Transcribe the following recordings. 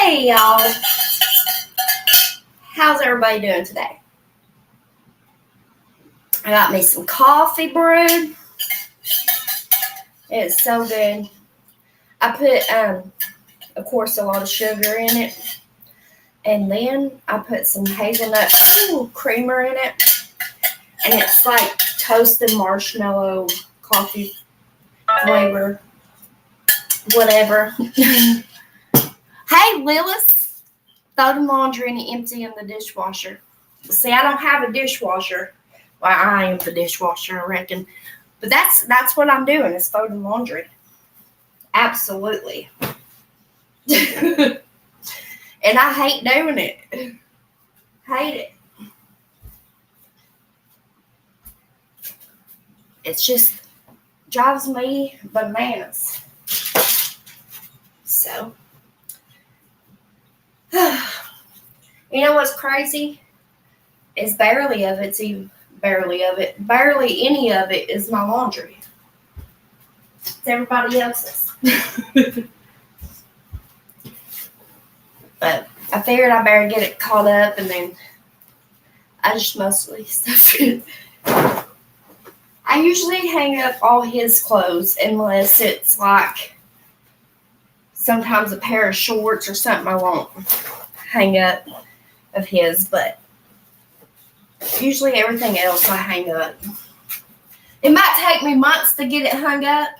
Hey y'all, how's everybody doing today? I got me some coffee brewed. It's so good. I put, of course, a lot of sugar in it, and then I put some hazelnut creamer in it, and it's like toasted marshmallow coffee flavor, whatever. Hey, Lilith, throw the laundry and empty in the dishwasher. See, I don't have a dishwasher. Well, I am the dishwasher, I reckon. But that's what I'm doing, is folding laundry. Absolutely. And I hate doing it. Hate it. It just drives me bananas. So, you know what's crazy? Is barely any of it is my laundry. It's everybody else's. But I figured I better get it caught up, and then I just mostly stuff it. I usually hang up all his clothes unless it's like sometimes a pair of shorts or something I won't hang up of his, but usually everything else I hang up. It might take me months to get it hung up,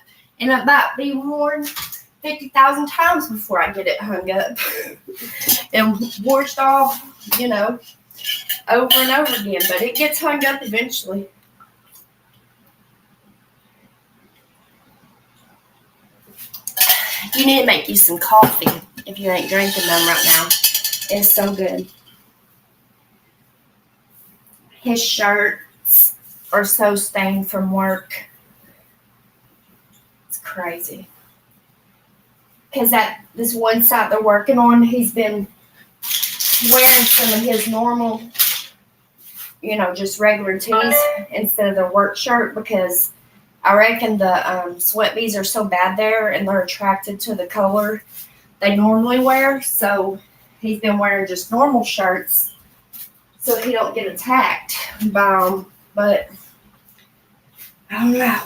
and it might be worn 50,000 times before I get it hung up and washed off, over and over again. But it gets hung up eventually. You need to make you some coffee if you ain't drinking none right now. It's so good. His shirts are so stained from work. It's crazy. Because this one site they're working on, he's been wearing some of his normal, just regular tees instead of the work shirt, because I reckon the sweat bees are so bad there and they're attracted to the color they normally wear. So he's been wearing just normal shirts so he don't get attacked by them. But I don't know.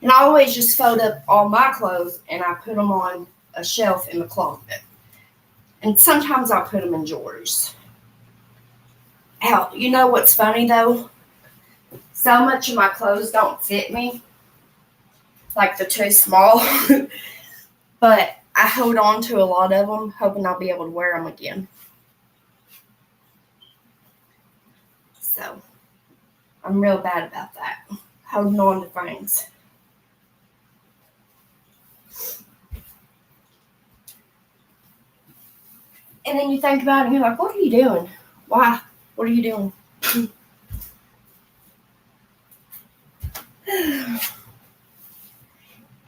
And I always just fold up all my clothes and I put them on a shelf in the closet. And sometimes I'll put them in drawers. Hell, you know what's funny though? So much of my clothes don't fit me. Like they're too small. But I hold on to a lot of them, hoping I'll be able to wear them again. So, I'm real bad about that. Holding on to things. And then you think about it and you're like, what are you doing? Why? What are you doing?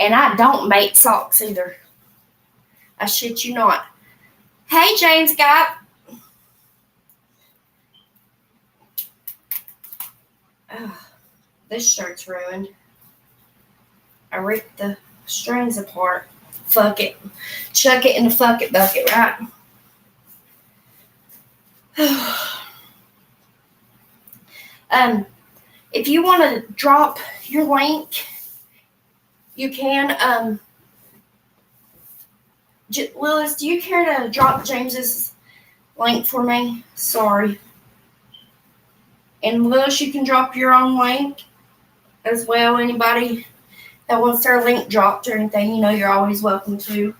And I don't make socks either. I shit you not. Hey, James Gap. This shirt's ruined. I ripped the strings apart. Fuck it. Chuck it in the fuck it bucket, right? If you want to drop your link, you can. Willis, do you care to drop James's link for me? Sorry. And Willis, you can drop your own link as well. Anybody that wants their link dropped or anything, you're always welcome to.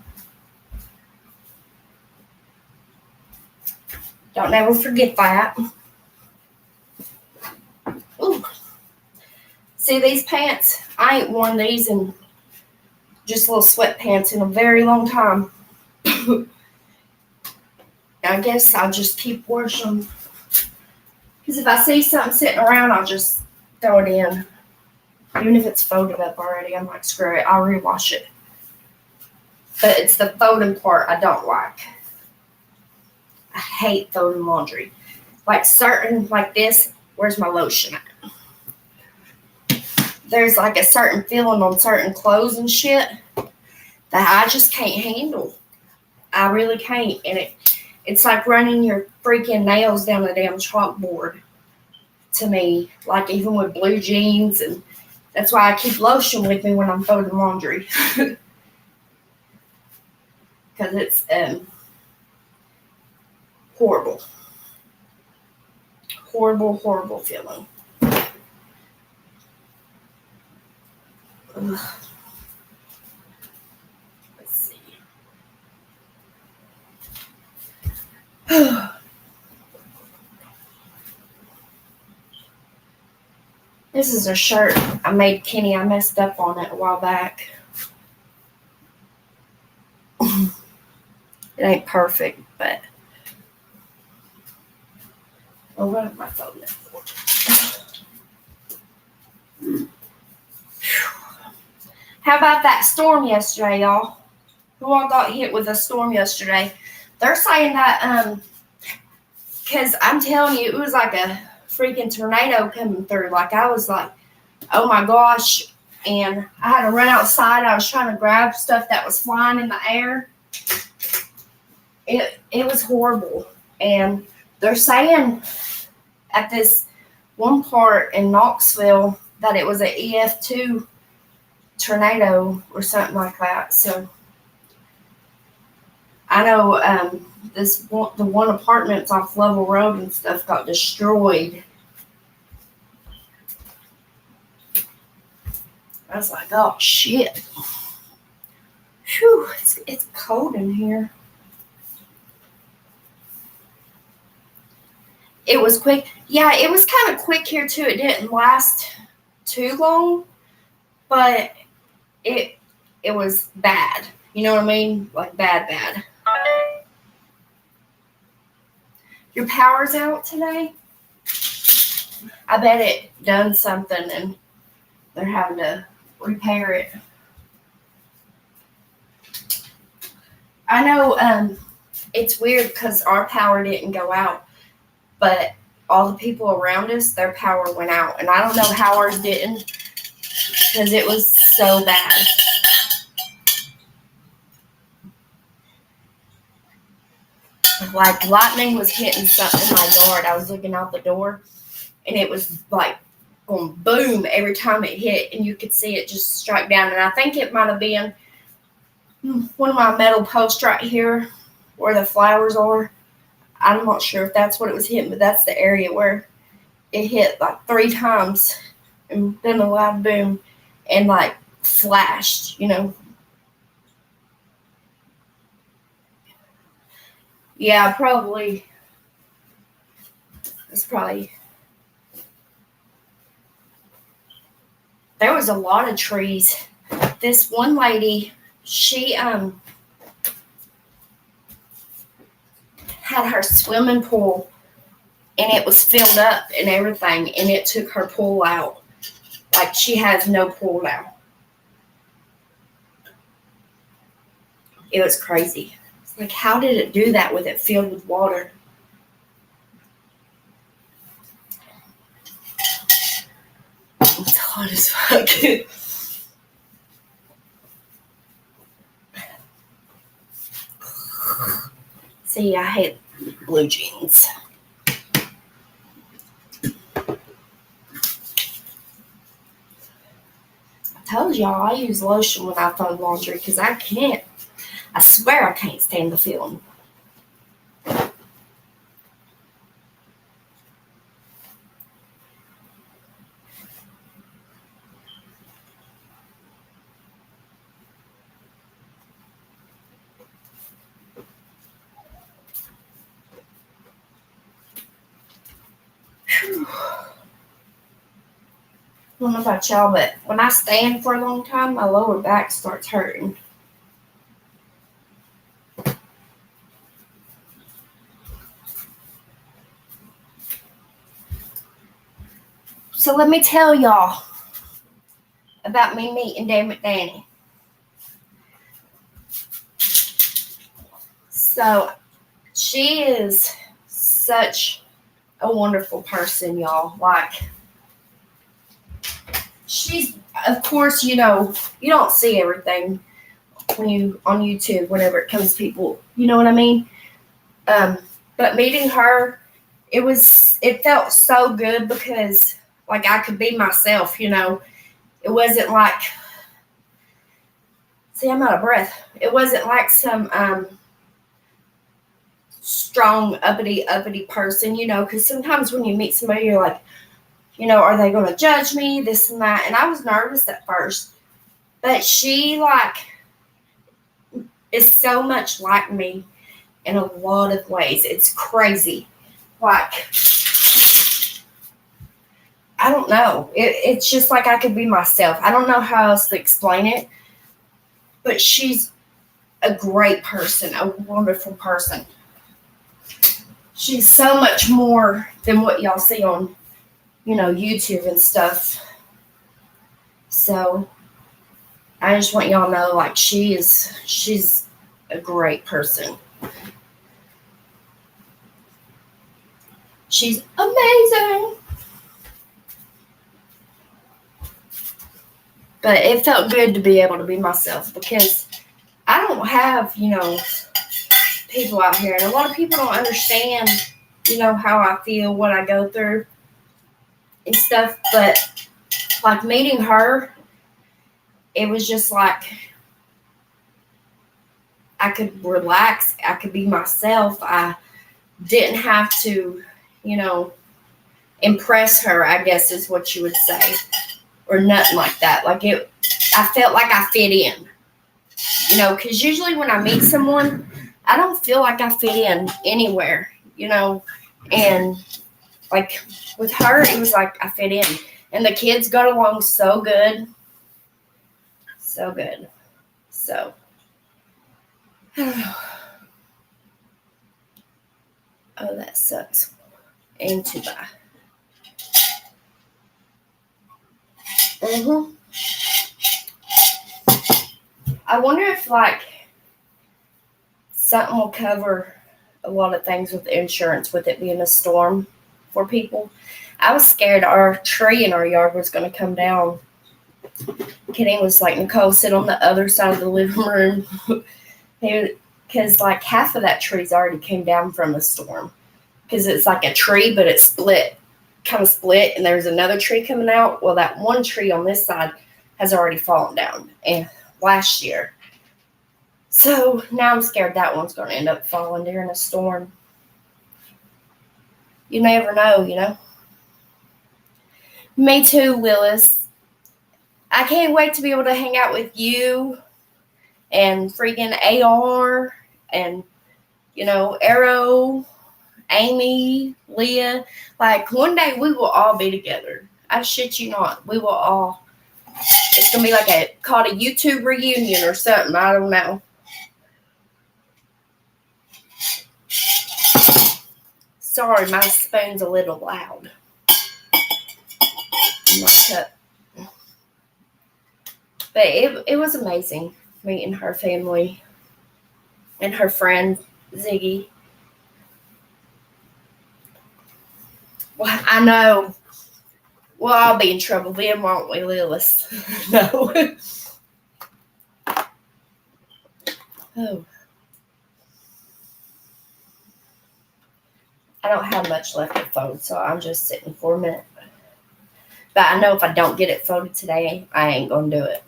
Don't ever forget that. Ooh. See these pants? I ain't worn these in just little sweatpants in a very long time. I guess I'll just keep washing them. Because if I see something sitting around, I'll just throw it in. Even if it's folded up already, I'm like, screw it, I'll rewash it. But it's the folding part I don't like. I hate folding laundry. Like this, where's my lotion at? There's like a certain feeling on certain clothes and shit that I just can't handle. I really can't. And it's like running your freaking nails down the damn chalkboard to me. Like even with blue jeans, and that's why I keep lotion with me when I'm folding laundry. Because it's horrible. Horrible, horrible feeling. Ugh. Let's see. This is a shirt I made Kenny. I messed up on it a while back. It ain't perfect, but what am I folding it for? How about that storm yesterday, y'all? Who all got hit with a storm yesterday? They're saying that, because I'm telling you, it was like a freaking tornado coming through. Like, I was like, oh my gosh. And I had to run outside. I was trying to grab stuff that was flying in the air. It was horrible. And they're saying at this one part in Knoxville that it was an EF2 tornado or something like that. So I know the one apartments off Level Road and stuff got destroyed. I was like, oh shit. Whew, it's cold in here. It was quick. Yeah, it was kind of quick here too. It didn't last too long, but it was bad. You know what I mean? Like bad. Your power's out today? I bet it done something and they're having to repair it. I know it's weird because our power didn't go out, but all the people around us, their power went out. And I don't know how ours didn't because it was so bad. Like lightning was hitting something in my yard. I was looking out the door and it was like going boom every time it hit, and you could see it just strike down. And I think it might have been one of my metal posts right here where the flowers are. I'm not sure if that's what it was hitting, but that's the area where it hit like 3 times and then a loud boom and like flashed, you know. Yeah, probably. It's probably. There was a lot of trees. This one lady, she had her swimming pool and it was filled up and everything, and it took her pool out. Like she has no pool now. It was crazy. It's like, how did it do that with it filled with water? It's hot as fuck. See, I hate blue jeans. I told y'all I use lotion when I fold laundry because I swear I can't stand the feeling. I don't know about y'all, but when I stand for a long time, my lower back starts hurting. So let me tell y'all about me meeting Dan McDanny. So she is such a wonderful person, y'all. Like, she's, of course, you know, you don't see everything when you on YouTube, whenever it comes to people, you know what I mean? But meeting her, it felt so good because like I could be myself, you know. It wasn't like, see, I'm out of breath. It wasn't like some strong uppity person, you know, because sometimes when you meet somebody, you're like, you know, are they going to judge me, this and that? And I was nervous at first, but she like is so much like me in a lot of ways. It's crazy. Like, I don't know. It's just like I could be myself. I don't know how else to explain it, but she's a great person, a wonderful person. She's so much more than what y'all see on, you know, YouTube and stuff. So I just want y'all to know, like, she's a great person. She's amazing. But it felt good to be able to be myself because I don't have, you know, people out here. And a lot of people don't understand, you know, how I feel, what I go through and stuff. But like meeting her, it was just like I could relax. I could be myself. I didn't have to, you know, impress her, I guess is what you would say. Or nothing like that. Like I felt like I fit in. You know, because usually when I meet someone, I don't feel like I fit in anywhere, you know. And like with her, it was like I fit in. And the kids got along so good. So good. So. Oh, that sucks. And too bad. I wonder if like something will cover a lot of things with insurance with it being a storm for people. I was scared our tree in our yard was going to come down. Kenny was like, Nicole, sit on the other side of the living room. Because like half of that tree's already came down from the storm. Because it's like a tree, but it's kind of split, and there's another tree coming out. Well, that one tree on this side has already fallen down last year. So now I'm scared that one's going to end up falling during a storm. You never know, you know. Me too, Willis. I can't wait to be able to hang out with you and freaking AR and, you know, Arrow, Amy, Leah. Like, one day we will all be together. I shit you not. We will all. It's going to be like called a YouTube reunion or something. I don't know. Sorry, my spoon's a little loud. In my cup. But it was amazing meeting her family and her friend, Ziggy. Well, I know. We'll all be in trouble then, won't we, Lilith? No. Oh. I don't have much left to fold, so I'm just sitting for a minute. But I know if I don't get it folded today, I ain't going to do it.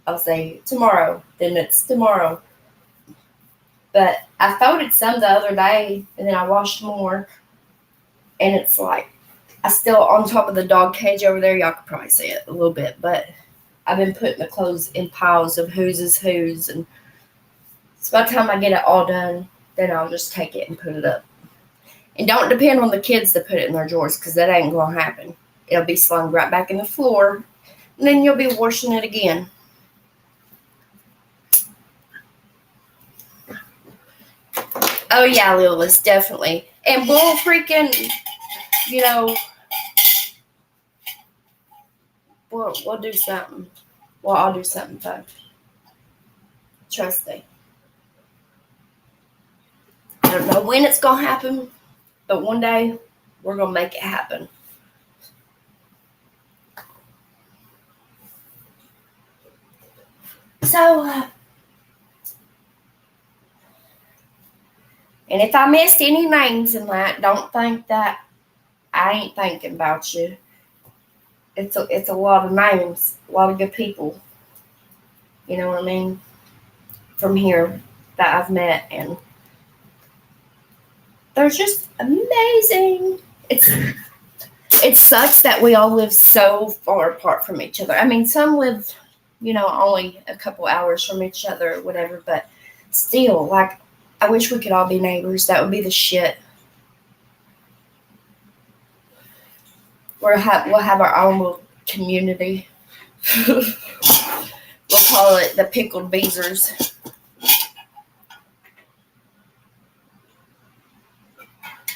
I'll say tomorrow, then it's tomorrow. But I folded some the other day, and then I washed more. And it's like, I still on top of the dog cage over there. Y'all could probably see it a little bit. But I've been putting the clothes in piles of whose is whose. And so by the time I get it all done, then I'll just take it and put it up. And don't depend on the kids to put it in their drawers, because that ain't going to happen. It'll be slung right back in the floor. And then you'll be washing it again. Oh, yeah, Lilith, definitely. And we'll freaking, you know, we'll do something. Well, I'll do something, though. Trust me. I don't know when it's going to happen, but one day we're going to make it happen. So, and if I missed any names in that, don't think that I ain't thinking about you. It's a lot of names, a lot of good people. You know what I mean? From here that I've met, and they're just amazing. It sucks that we all live so far apart from each other. I mean, some live, only a couple hours from each other or whatever, but still, like, I wish we could all be neighbors. That would be the shit. We'll have our own little community. We'll call it the Pickled Beezers.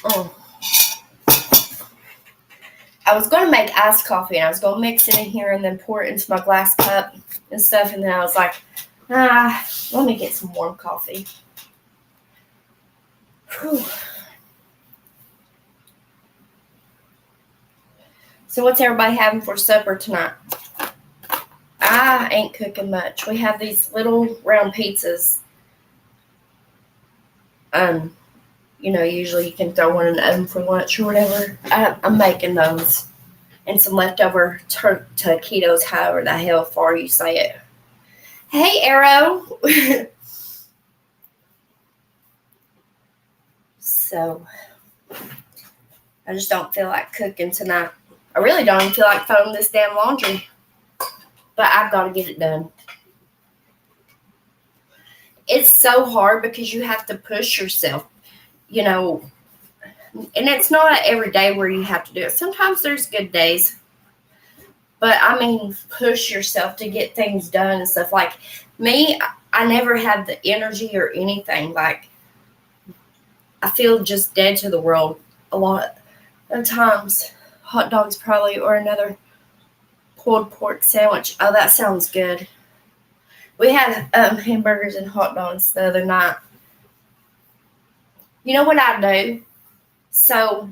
Oh. I was going to make iced coffee, and I was going to mix it in here and then pour it into my glass cup and stuff, and then I was like, let me get some warm coffee. Whew. So what's everybody having for supper tonight? I ain't cooking much. We have these little round pizzas. Usually you can throw one in the oven for lunch or whatever. I'm making those. And some leftover taquitos, however the hell far you say it. Hey, Arrow. So, I just don't feel like cooking tonight. I really don't even feel like throwing this damn laundry. But I've got to get it done. It's so hard because you have to push yourself, and it's not every day where you have to do it. Sometimes there's good days. But, I mean, push yourself to get things done and stuff. Like, me, I never have the energy or anything. Like, I feel just dead to the world a lot of times. Hot dogs probably, or another pulled pork sandwich. Oh, that sounds good. We had hamburgers and hot dogs the other night. You know what I do? So,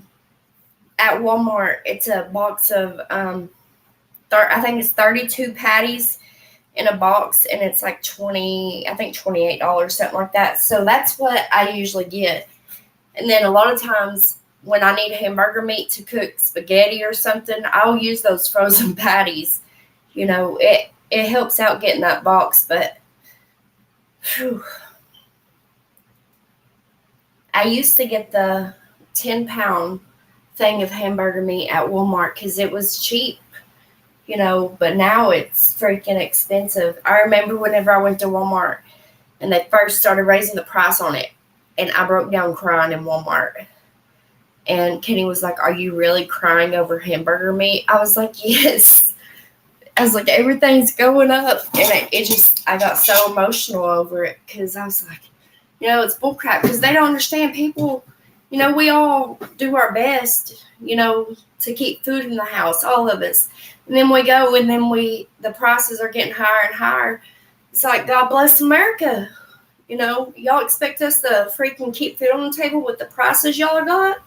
at Walmart, it's a box of, I think it's 32 patties in a box, and it's like $28, something like that. So that's what I usually get. And then a lot of times when I need hamburger meat to cook spaghetti or something, I'll use those frozen patties. It helps out getting that box, but whew. I used to get the 10-pound thing of hamburger meat at Walmart because it was cheap. But now it's freaking expensive. I remember whenever I went to Walmart and they first started raising the price on it, and I broke down crying in Walmart. And Kenny was like, "Are you really crying over hamburger meat?" I was like, "Yes." I was like, "Everything's going up." And I got so emotional over it because I was like, it's bullcrap because they don't understand people. We all do our best, to keep food in the house, all of us. And then we go, and then the prices are getting higher and higher. It's like, God bless America. Y'all expect us to freaking keep food on the table with the prices y'all are got?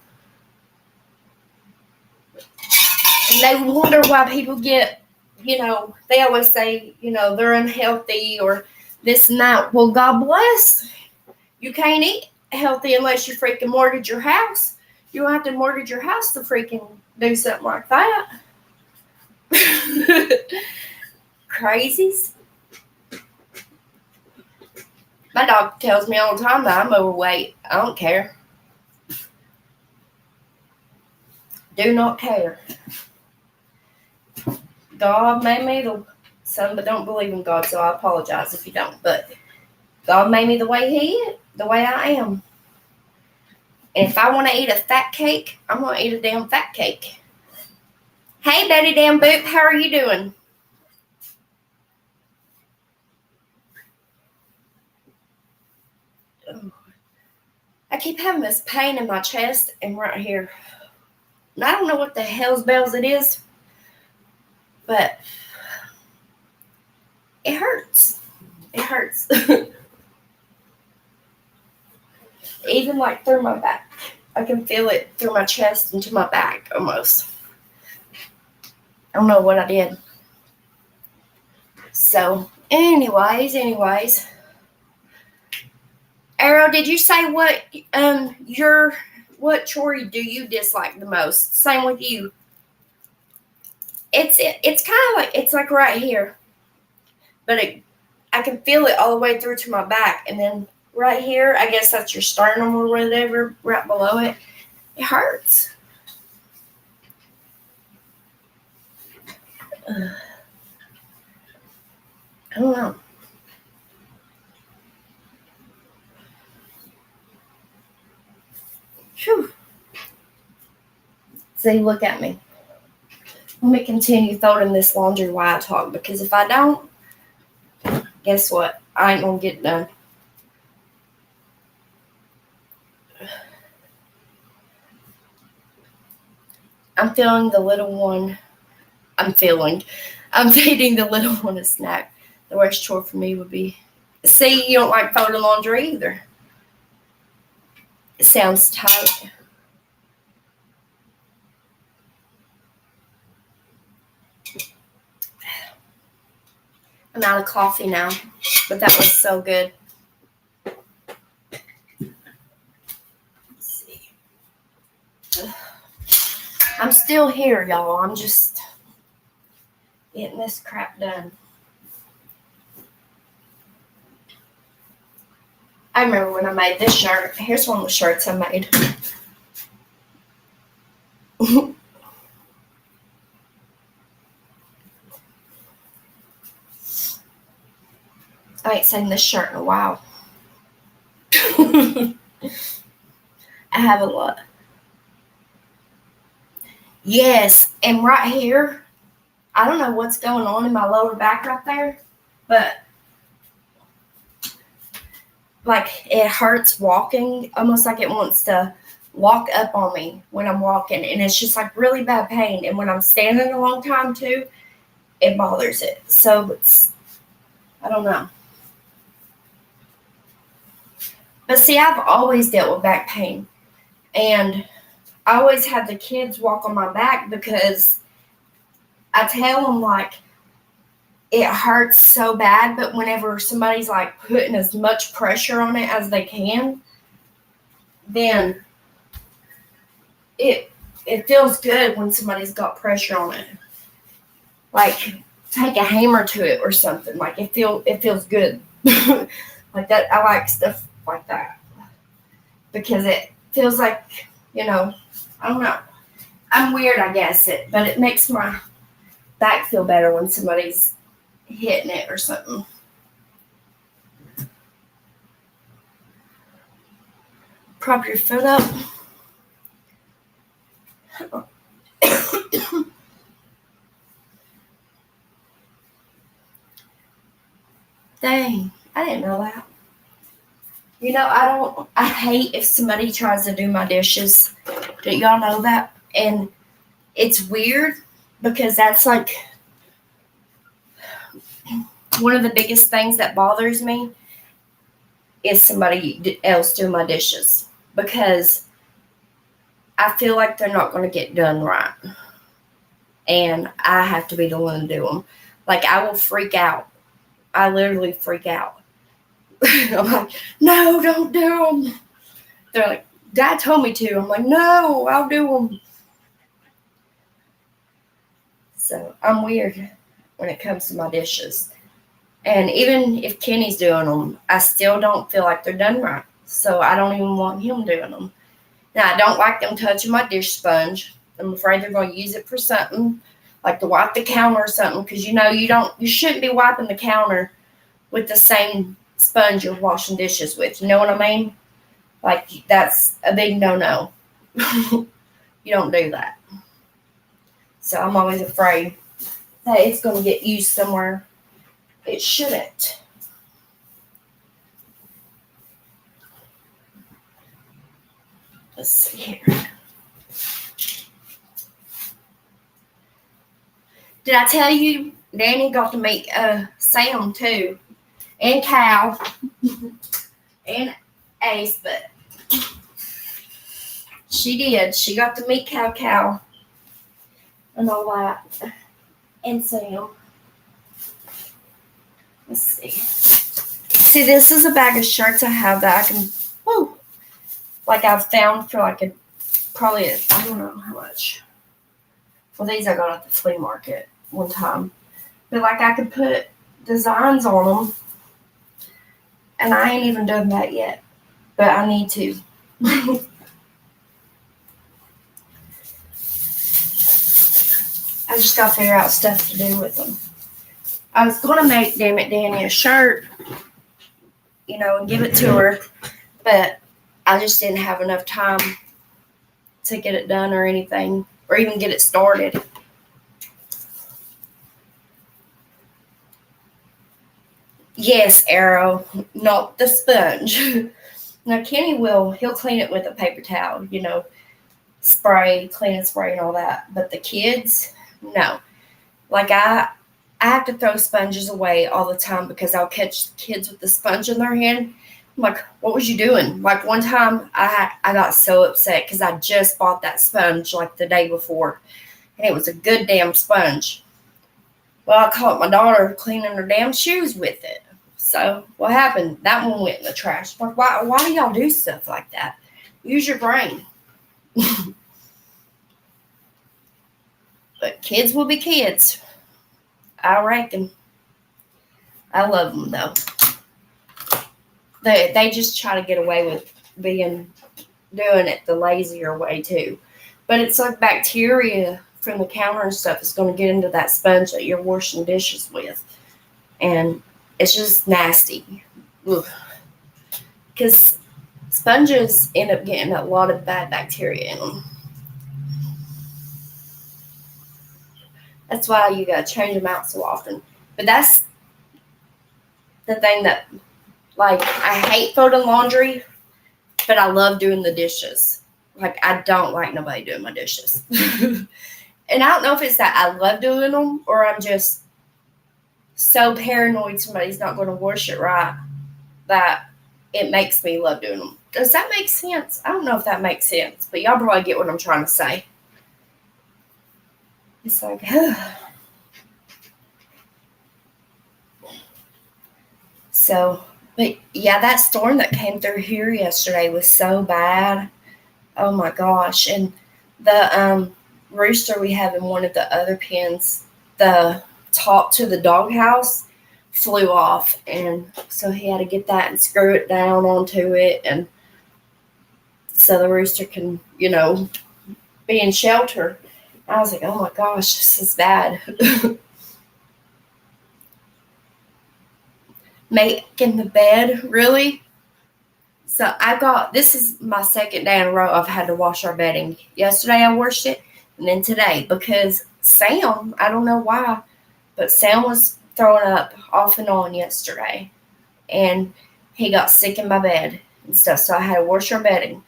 And they wonder why people get, they always say, they're unhealthy or this and that. Well, God bless. You can't eat healthy unless you freaking mortgage your house. You don't have to mortgage your house to freaking do something like that. Crazies. My dog tells me all the time that I'm overweight. I don't care. Do not care. God made me some that don't believe in God, so I apologize if you don't. But God made me the way I am. And if I want to eat a fat cake, I'm going to eat a damn fat cake. Hey, Betty Damn Boop, how are you doing? Oh. I keep having this pain in my chest and right here. And I don't know what the hell's bells it is, but it hurts. It hurts. Even like through my back. I can feel it through my chest into my back almost. I don't know what I did. So Anyways. Arrow, did you say what chore do you dislike the most? Same with you. It's kind of like it's like right here, but I can feel it all the way through to my back, and then right here, I guess that's your sternum or whatever, right below it. It hurts. I don't know. Whew. See, look at me. Let me continue folding this laundry while I talk, because if I don't, guess what? I ain't gonna get done. I'm feeding the little one a snack. The worst chore for me would be, see, you don't like folding laundry either. It sounds tight. I'm out of coffee now, but that was so good. Let's see. I'm still here, y'all. I'm just getting this crap done. I remember when I made this shirt. Here's one of the shirts I made. I ain't seen this shirt in a while. I have a lot. Yes, and right here, I don't know what's going on in my lower back right there, but like it hurts walking, almost like it wants to walk up on me when I'm walking, and it's just like really bad pain. And when I'm standing a long time too, it bothers it. So I don't know. But see, I've always dealt with back pain, and I always had the kids walk on my back because I tell them like it hurts so bad, but whenever somebody's like putting as much pressure on it as they can, then it feels good when somebody's got pressure on it. Like take a hammer to it or something. Like it feels good. Like that. I like stuff like that because it feels like, I don't know. I'm weird, I guess, but it makes my back feel better when somebody's hitting it or something. Prop your foot up. Dang, I didn't know that. I hate if somebody tries to do my dishes. Do y'all know that? And it's weird because that's like one of the biggest things that bothers me is somebody else doing my dishes, because I feel like they're not going to get done right. And I have to be the one to do them. Like, I will freak out. I literally freak out. I'm like, no, don't do them. They're like, Dad told me to. I'm like, no, I'll do them. So I'm weird when it comes to my dishes. And even if Kenny's doing them, I still don't feel like they're done right. So I don't even want him doing them. Now, I don't like them touching my dish sponge. I'm afraid they're going to use it for something, like to wipe the counter or something, because you shouldn't be wiping the counter with the same sponge you're washing dishes with. You know what I mean? Like, that's a big no-no. You don't do that. So I'm always afraid that it's going to get used somewhere it shouldn't. Let's see here. Did I tell you Danny got to meet Sam too, and Cal, and Ace, but she did. She got to meet Cal, and all that, and Sam. Let's see. See, this is a bag of shirts I have that I can, like I've found for like probably, I don't know how much. Well, these I got at the flea market one time. But like I could put designs on them. And I ain't even done that yet. But I need to. I just got to figure out stuff to do with them. I was going to make Damn It Danny a shirt, and give it to her. But I just didn't have enough time to get it done or anything. Or even get it started. Yes, Arrow, not the sponge. Now, Kenny he'll clean it with a paper towel, spray, clean and spray and all that. But the kids, no. Like, I have to throw sponges away all the time because I'll catch kids with the sponge in their hand. I'm like, what was you doing? Like, one time I got so upset because I just bought that sponge, like, the day before. And it was a good damn sponge. Well, I caught my daughter cleaning her damn shoes with it. So, what happened? That one went in the trash. Like, why do y'all do stuff like that? Use your brain. But kids will be kids. I reckon. I love them, though. They just try to get away with doing it the lazier way, too. But it's like bacteria from the counter and stuff is going to get into that sponge that you're washing dishes with. And it's just nasty. Because sponges end up getting a lot of bad bacteria in them. That's why you got to change them out so often. But that's the thing that, like, I hate folding laundry, but I love doing the dishes. Like, I don't like nobody doing my dishes. And I don't know if it's that I love doing them or I'm just so paranoid somebody's not going to wash it right that it makes me love doing them. Does that make sense? I don't know if that makes sense, but y'all probably get what I'm trying to say. It's like, So, but yeah, that storm that came through here yesterday was so bad. Oh my gosh. And the rooster we have in one of the other pens, the top to the doghouse flew off. And so he had to get that and screw it down onto it. And so the rooster can, be in shelter. I was like, oh my gosh, this is bad. Making the bed, really? So this is my second day in a row I've had to wash our bedding. Yesterday I washed it, and then today, because Sam, I don't know why, but Sam was throwing up off and on yesterday, and he got sick in my bed and stuff, so I had to wash our bedding.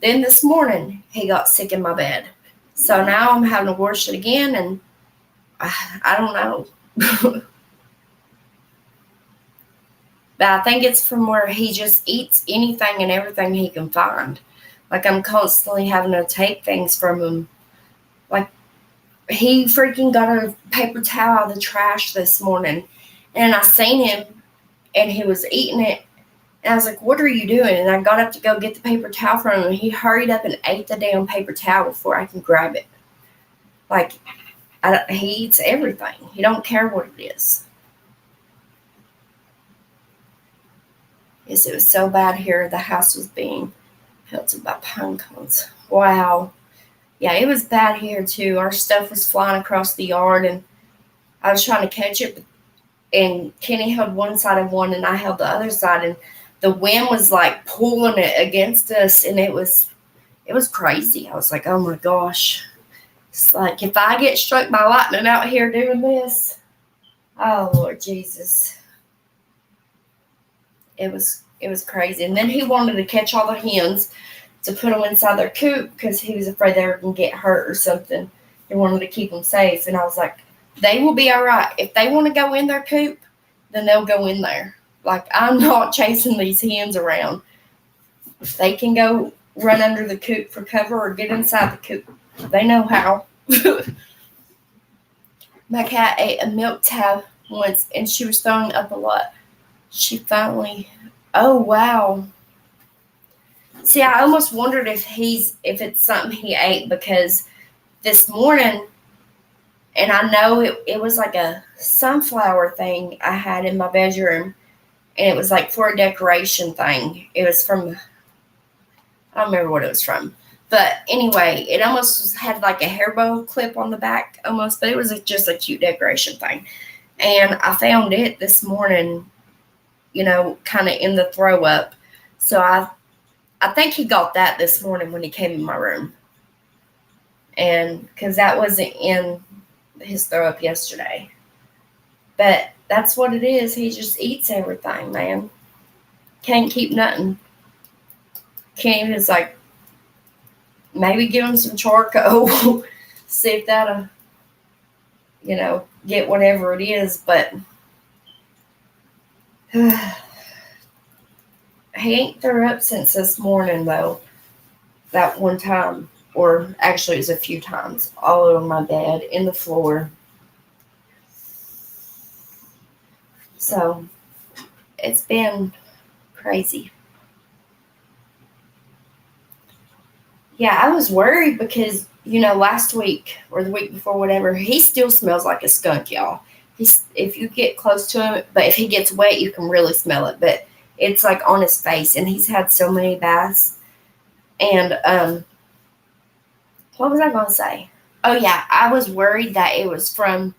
Then this morning, he got sick in my bed. So now I'm having to wash it again, and I don't know. But I think it's from where he just eats anything and everything he can find. Like, I'm constantly having to take things from him. Like, he freaking got a paper towel out of the trash this morning. And I seen him, and he was eating it. And I was like, what are you doing? And I got up to go get the paper towel from him, and he hurried up and ate the damn paper towel before I can grab it. Like, he eats everything. He don't care what it is. Yes, it was so bad here. The house was being pelted by pine cones. Wow. Yeah, it was bad here, too. Our stuff was flying across the yard, and I was trying to catch it, and Kenny held one side of one, and I held the other side, and the wind was, like, pulling it against us, and it was crazy. I was like, oh, my gosh. It's like, if I get struck by lightning out here doing this, oh, Lord Jesus. It was crazy. And then he wanted to catch all the hens to put them inside their coop because he was afraid they were going to get hurt or something. He wanted to keep them safe. And I was like, they will be all right. If they want to go in their coop, then they'll go in there. Like, I'm not chasing these hens around. They can go run under the coop for cover or get inside the coop. They know how. My cat ate a milk once, and she was throwing up a lot. She finally, oh wow. See, I almost wondered if it's something he ate, because this morning, and I know it was like a sunflower thing I had in my bedroom, and it was like for a decoration thing. It was from, I don't remember what it was from. But anyway, it almost had like a hair bow clip on the back almost, but it was just a cute decoration thing. And I found it this morning, kind of in the throw up. So I think he got that this morning when he came in my room. And because that wasn't in his throw up yesterday. But that's what it is. He just eats everything, man. Can't keep nothing. Can't even, like, maybe give him some charcoal. See if that'll, get whatever it is. But he ain't threw up since this morning, though. That one time. Or actually, it was a few times. All over my bed, in the floor. So, it's been crazy. Yeah, I was worried because, last week or the week before, whatever, he still smells like a skunk, y'all. If you get close to him, but if he gets wet, you can really smell it. But it's like on his face, and he's had so many baths. And what was I going to say? Oh, yeah, I was worried that it was from,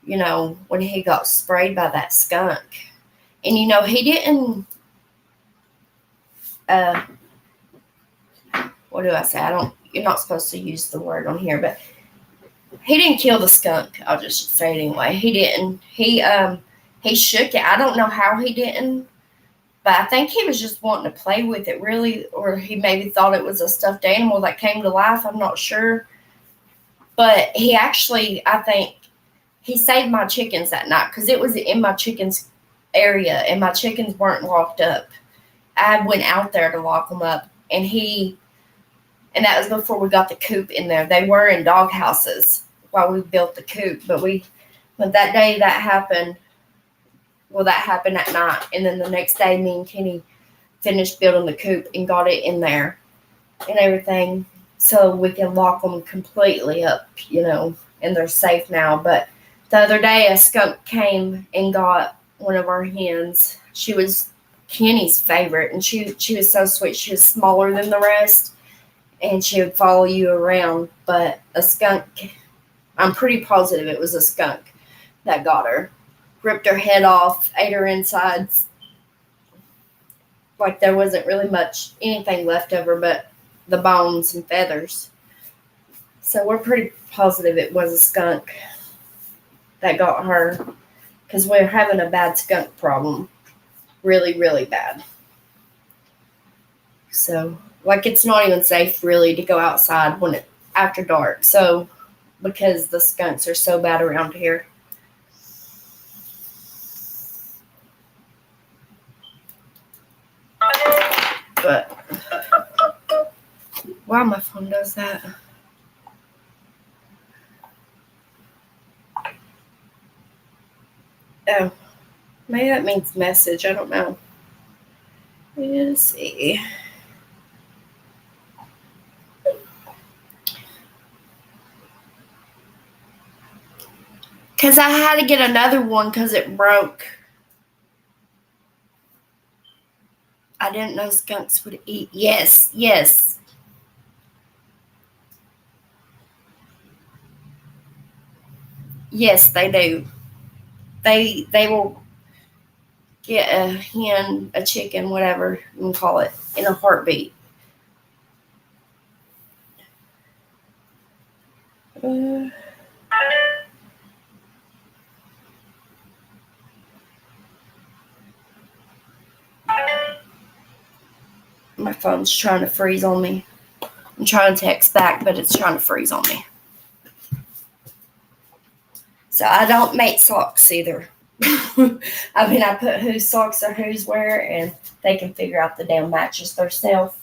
when he got sprayed by that skunk. And, he didn't, what do I say? You're not supposed to use the word on here, but he didn't kill the skunk. I'll just say it anyway. He didn't. He shook it. I don't know how he didn't, but I think he was just wanting to play with it, really, or he maybe thought it was a stuffed animal that came to life. I'm not sure. But he actually, I think, he saved my chickens that night because it was in my chickens' area, and my chickens weren't locked up. I went out there to lock them up, and that was before we got the coop in there. They were in dog houses while we built the coop, but that day that happened at night, and then the next day me and Kenny finished building the coop and got it in there and everything, so we can lock them completely up, and they're safe now. But the other day a skunk came and got one of our hens. She was Kenny's favorite, and she was so sweet. She was smaller than the rest, and she would follow you around. But a skunk, I'm pretty positive it was a skunk that got her. Ripped her head off, ate her insides. Like there wasn't really anything left of her but the bones and feathers. So we're pretty positive it was a skunk that got her, because we're having a bad skunk problem. Really, really bad. So, it's not even safe really to go outside after dark. So, because the skunks are so bad around here. But why my phone does that? Oh, maybe that means message. I don't know. Let's see. Because I had to get another one because it broke. I didn't know skunks would eat. Yes. Yes, they do. They will get a hen, a chicken, whatever you can call it, in a heartbeat. My phone's trying to freeze on me. I'm trying to text back, but it's trying to freeze on me. So I don't make socks either. I put whose socks are whose where, and they can figure out the damn matches themselves.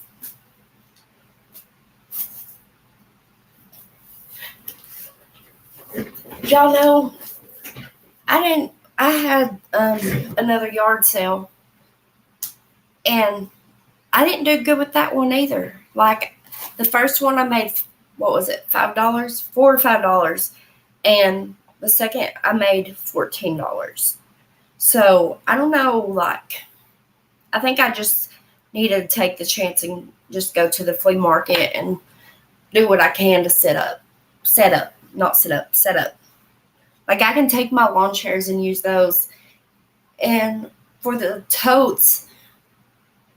Y'all know, I didn't I had another yard sale, and I didn't do good with that one either. Like the first one I made, what was it, $5, $4 or $5, and the second I made $14. So I don't know, like I think I just needed to take the chance and just go to the flea market and do what I can to set up. Like I can take my lawn chairs and use those. And for the totes,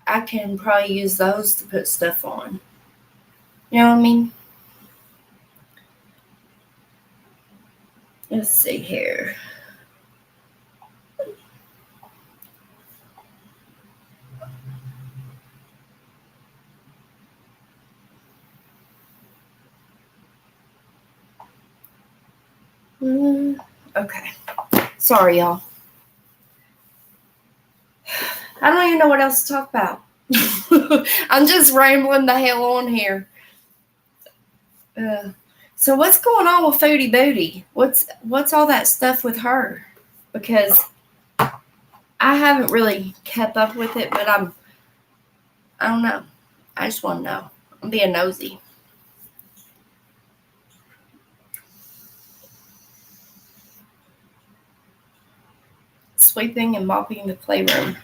I can probably use those to put stuff on. You know what I mean? Let's see here. Okay. Sorry, y'all. I don't even know what else to talk about. I'm just rambling the hell on here. So what's going on with Foodie Booty? What's all that stuff with her? Because I haven't really kept up with it, but I don't know. I just want to know. I'm being nosy. Sweeping and mopping the playroom.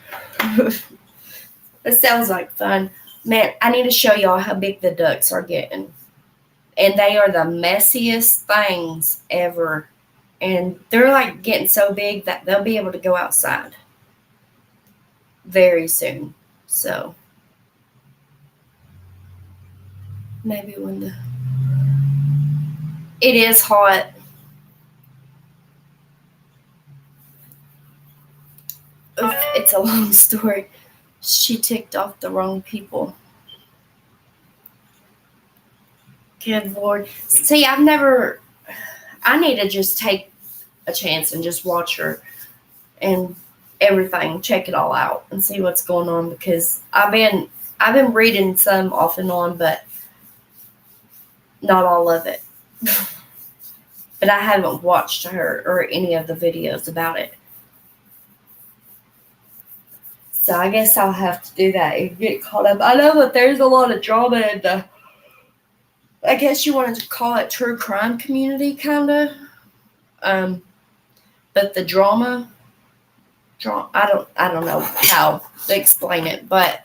It sounds like fun. Man, I need to show y'all how big the ducks are getting. And they are the messiest things ever. And they're like getting so big that they'll be able to go outside very soon. So maybe when it is hot. Oof, it's a long story. She ticked off the wrong people. Good Lord. See, I need to just take a chance and just watch her and everything, check it all out and see what's going on, because I've been reading some off and on, but not all of it. But I haven't watched her or any of the videos about it. So I guess I'll have to do that and get caught up. I know that there's a lot of drama in the, I guess you wanted to call it true crime community, kind of. But the drama, I don't know how to explain it, but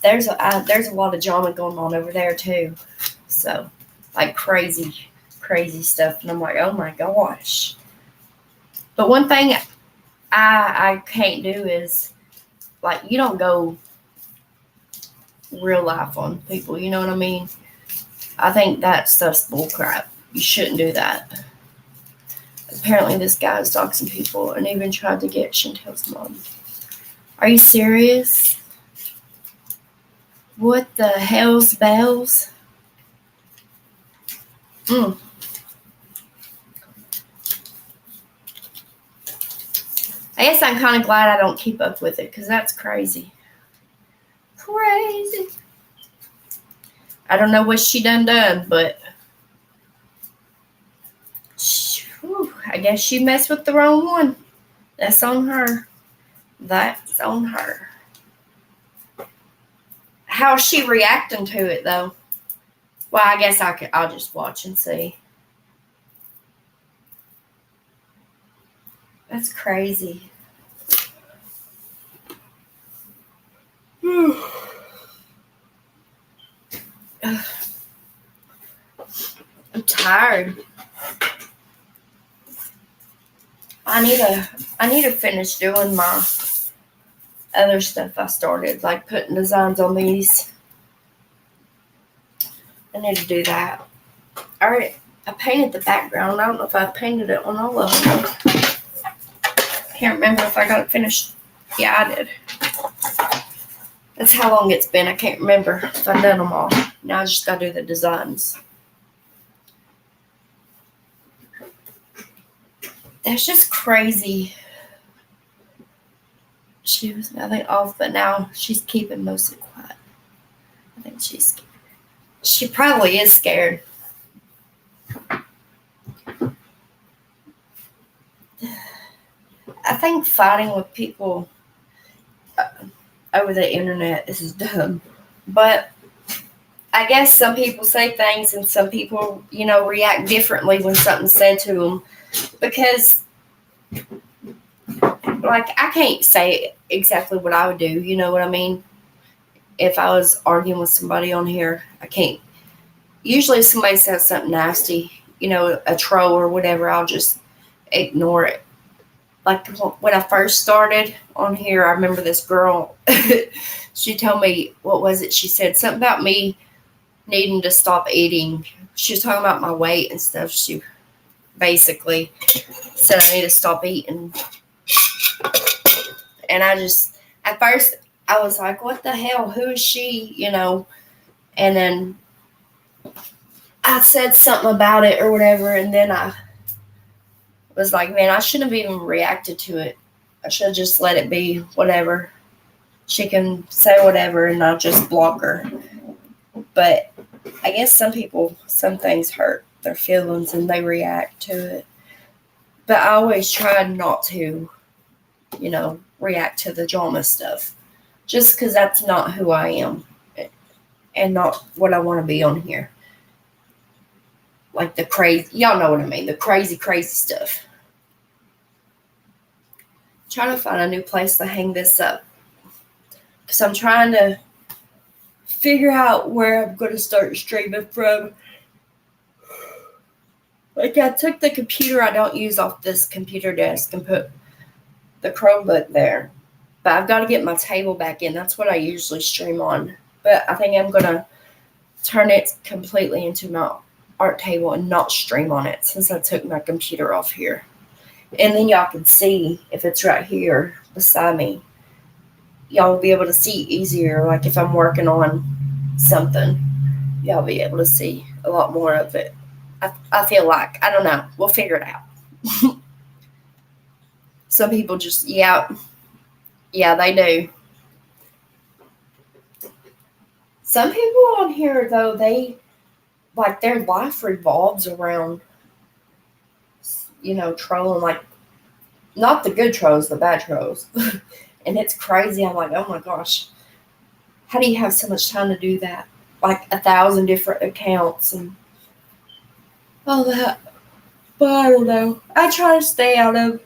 there's a lot of drama going on over there too. So, like crazy stuff, and I'm like, oh my gosh. But one thing I can't do is, like, you don't go real life on people, you know what I mean? I think that stuff's bullcrap. You shouldn't do that. Apparently this guy is doxing people and even tried to get Chantel's mom. Are you serious? What the hell's bells? I guess I'm kind of glad I don't keep up with it, because that's crazy. Crazy. I don't know what she done, but I guess she messed with the wrong one. That's on her. That's on her. How's she reacting to it, though? Well, I guess I'll just watch and see. That's crazy. I'm tired. I need to finish doing my other stuff I started, like putting designs on these. I need to do that. Alright, I painted the background. I don't know if I painted it on all of them. Can't remember if I got it finished. Yeah, I did. That's how long it's been. I can't remember if I've done them all. Now I just gotta do the designs. That's just crazy. She was nothing off, but now she's keeping mostly quiet. I think she's scared. She probably is scared. I think fighting with people over the internet is dumb. But I guess some people say things and some people, react differently when something's said to them. Because, like, I can't say exactly what I would do. You know what I mean? If I was arguing with somebody on here, I can't. Usually, if somebody says something nasty, a troll or whatever, I'll just ignore it. Like when I first started on here, I remember this girl. She told me, what was it? She said something about me needing to stop eating. She was talking about my weight and stuff. She basically said I need to stop eating. And I just, at first, I was like, what the hell? Who is she? And then I said something about it or whatever. And then I was like, man, I shouldn't have even reacted to it. I should have just let it be, whatever. She can say whatever and I'll just block her. But I guess some things hurt their feelings and they react to it. But I always tried not to, react to the drama stuff. Just because that's not who I am and not what I want to be on here. Like the crazy, y'all know what I mean, the crazy, crazy stuff. Trying to find a new place to hang this up. Because I'm trying to figure out where I'm going to start streaming from. Like, I took the computer I don't use off this computer desk and put the Chromebook there. But I've got to get my table back in. That's what I usually stream on. But I think I'm going to turn it completely into my art table and not stream on it since I took my computer off here. And then y'all can see if it's right here beside me. Y'all will be able to see easier. Like if I'm working on something, y'all be able to see a lot more of it. I feel like. I don't know. We'll figure it out. Some people just, yeah, they do. Some people on here, though, their life revolves around, trolling, like, not the good trolls, the bad trolls. And it's crazy. I'm like, oh my gosh, how do you have so much time to do that? Like 1,000 different accounts and all that. But I don't know. I try to stay out of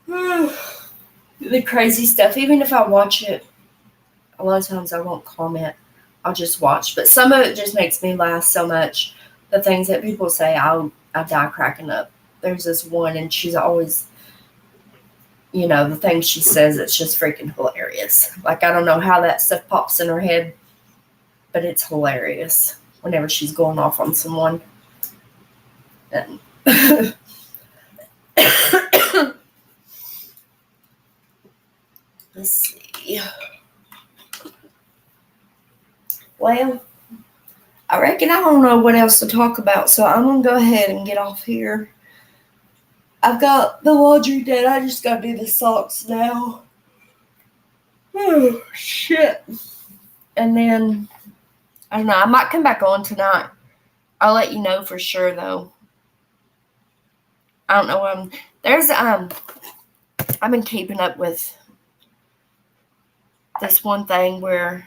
the crazy stuff. Even if I watch it, a lot of times I won't comment. I'll just watch. But some of it just makes me laugh so much. The things that people say, I die cracking up. There's this one, and she's always, the things she says, it's just freaking hilarious. Like, I don't know how that stuff pops in her head, but it's hilarious whenever she's going off on someone. And let's see. Well, I reckon I don't know what else to talk about, so I'm going to go ahead and get off here. I've got the laundry done. I just got to do the socks now. Oh, shit. And then, I don't know, I might come back on tonight. I'll let you know for sure, though. I don't know what I've been keeping up with this one thing where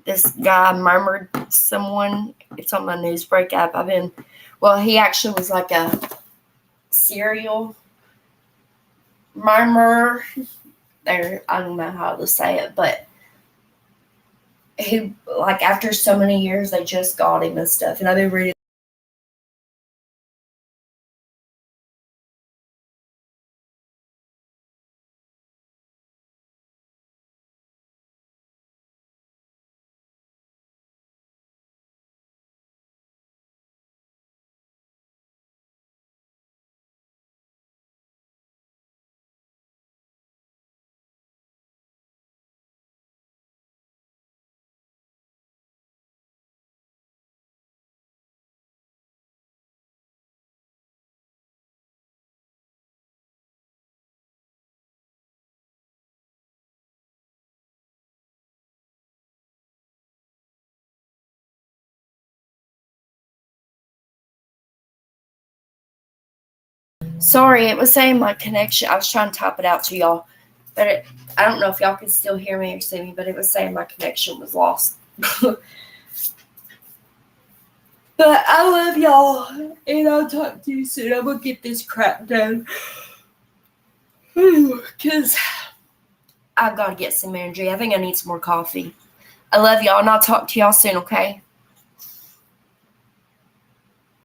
this guy murmured someone. It's on my Newsbreak app. He actually was like a serial murmurer. There, I don't know how to say it, but he, like, after so many years, they just got him and stuff. And I've been reading Sorry, it was saying my connection. I was trying to type it out to y'all, but I don't know if y'all can still hear me or see me, but it was saying my connection was lost. But I love y'all, and I'll talk to you soon. I'm going to get this crap done. Because I've got to get some energy. I think I need some more coffee. I love y'all, and I'll talk to y'all soon, okay?